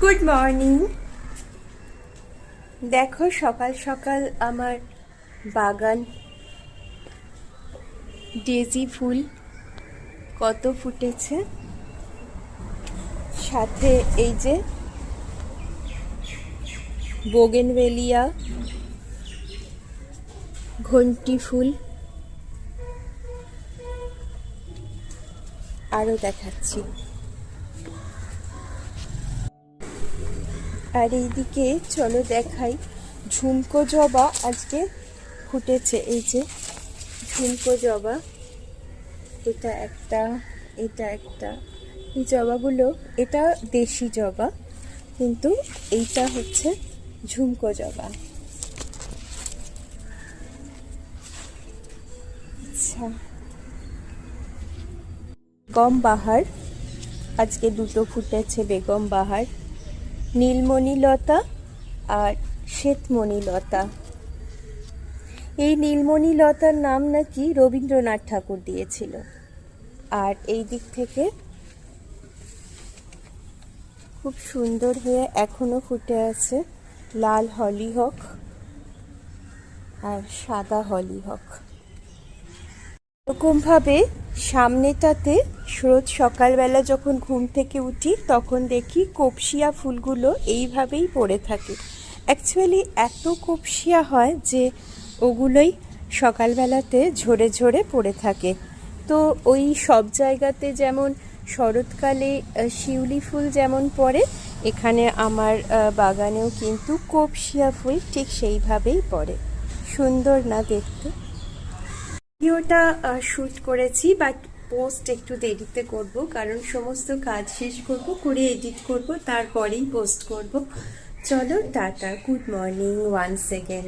Good morning. দেখো সকাল সকাল আমার বাগান ডেজি ফুল কত ফুটেছে, সাথে এই যে বোগেনভেলিয়া, ঘন্টি ফুল আরও দেখাচ্ছি। আর এইদিকে চলো দেখাই, ঝুমকো জবা আজকে ফুটেছে। এই যে ঝুমকো জবা, এটা একটা, এটা একটা। এই জবাগুলো, এটা দেশি জবা, কিন্তু এইটা হচ্ছে ঝুমকো জবা। আচ্ছা, বেগম বাহার আজকে দুটো ফুটেছে, বেগম বাহার, নীলমণি লতা আর শ্বেতমণি লতা। এই নীলমণি লতার নাম নাকি রবীন্দ্রনাথ ঠাকুর দিয়েছিল। আর এই দিক থেকে খুব সুন্দর হয়ে এখনো ফুটে আছে লাল হলিহক আর সাদা হলিহক। এরকমভাবে সামনেটাতে রোজ সকালবেলা যখন ঘুম থেকে উঠি তখন দেখি কোপশিয়া ফুলগুলো এইভাবেই পড়ে থাকে। অ্যাকচুয়ালি এত কোপশিয়া হয় যে ওগুলোই সকালবেলাতে ঝরে ঝরে পড়ে থাকে। তো ওই সব জায়গাতে যেমন শরৎকালে শিউলি ফুল যেমন পড়ে, এখানে আমার বাগানেও কিন্তু কোপশিয়া ফুল ঠিক সেইভাবেই পড়ে। সুন্দর না দেখতে? ভিডিওটা শ্যুট করেছি, বাট পোস্ট একটু দেরিতে করব, কারণ সমস্ত কাজ শেষ করব, করে এডিট করব, তারপরেই পোস্ট করব। চলো tata, good morning once again.